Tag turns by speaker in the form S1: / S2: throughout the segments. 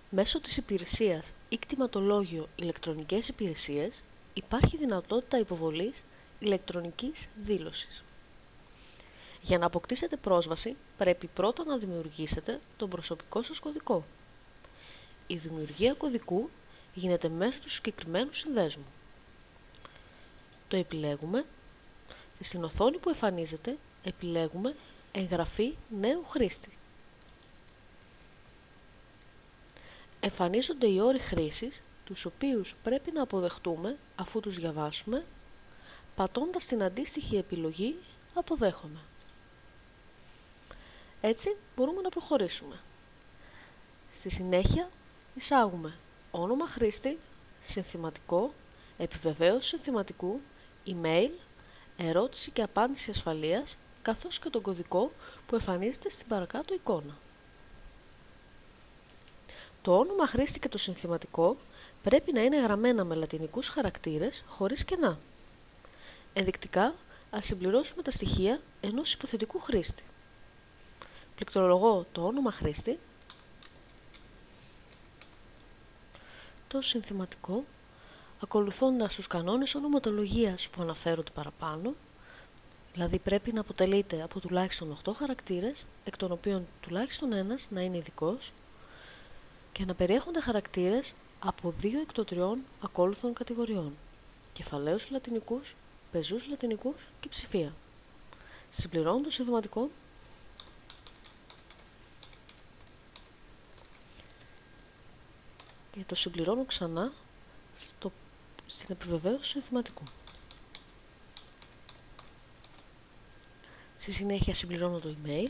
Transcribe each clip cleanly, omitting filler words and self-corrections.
S1: Μέσω της υπηρεσίας ή κτηματολόγιο ηλεκτρονικές υπηρεσίες υπάρχει δυνατότητα υποβολής ηλεκτρονικής δήλωσης. Για να αποκτήσετε πρόσβαση, πρέπει πρώτα να δημιουργήσετε τον προσωπικό σας κωδικό. Η δημιουργία κωδικού γίνεται μέσω του συγκεκριμένου συνδέσμου. Το επιλέγουμε και στην οθόνη που εμφανίζεται επιλέγουμε «Εγγραφή νέου χρήστη». Εμφανίζονται οι όροι χρήσης, τους οποίους πρέπει να αποδεχτούμε αφού τους διαβάσουμε, πατώντας την αντίστοιχη επιλογή «Αποδέχομαι». Έτσι μπορούμε να προχωρήσουμε. Στη συνέχεια εισάγουμε όνομα χρήστη, συνθηματικό, επιβεβαίωση συνθηματικού, email, ερώτηση και απάντηση ασφαλείας, καθώς και τον κωδικό που εμφανίζεται στην παρακάτω εικόνα. Το όνομα χρήστη και το συνθηματικό πρέπει να είναι γραμμένα με λατινικούς χαρακτήρες χωρίς κενά. Ενδεικτικά, ας συμπληρώσουμε τα στοιχεία ενός υποθετικού χρήστη. Πληκτρολογώ το όνομα χρήστη, το συνθηματικό, ακολουθώντας τους κανόνες ονοματολογίας που αναφέρονται παραπάνω, δηλαδή πρέπει να αποτελείται από τουλάχιστον 8 χαρακτήρες, εκ των οποίων τουλάχιστον ένας να είναι ειδικός, και να περιέχονται χαρακτήρες από 2 εκ των 3 ακόλουθων κατηγοριών: κεφαλαίους λατινικούς, πεζούς λατινικούς και ψηφία. Συμπληρώνω το συνθηματικό και το συμπληρώνω ξανά στην επιβεβαίωση συνθηματικού. Στη συνέχεια συμπληρώνω το email.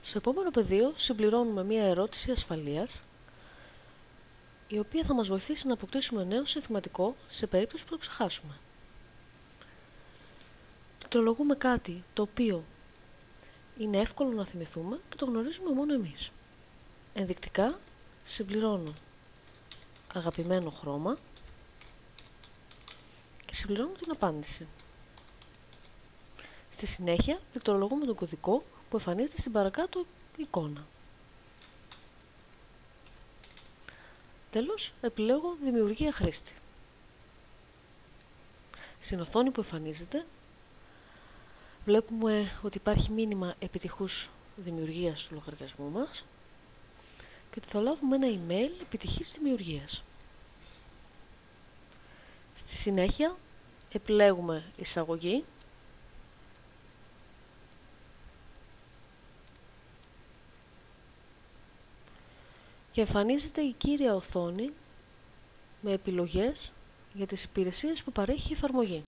S1: Στο επόμενο πεδίο συμπληρώνουμε μία ερώτηση ασφαλείας, η οποία θα μας βοηθήσει να αποκτήσουμε νέο συνθηματικό σε περίπτωση που το ξεχάσουμε. Πληκτρολογούμε κάτι το οποίο είναι εύκολο να θυμηθούμε και το γνωρίζουμε μόνο εμείς. Ενδεικτικά συμπληρώνω αγαπημένο χρώμα και συμπληρώνω την απάντηση. Στη συνέχεια πληκτρολογούμε τον κωδικό που εμφανίζεται στην παρακάτω εικόνα. Τέλος, επιλέγω δημιουργία χρήστη. Στην οθόνη που εμφανίζεται βλέπουμε ότι υπάρχει μήνυμα επιτυχούς δημιουργίας του λογαριασμού μας και ότι θα λάβουμε ένα email επιτυχής δημιουργίας. Στη συνέχεια επιλέγουμε εισαγωγή και εμφανίζεται η κύρια οθόνη με επιλογές για τις υπηρεσίες που παρέχει η εφαρμογή.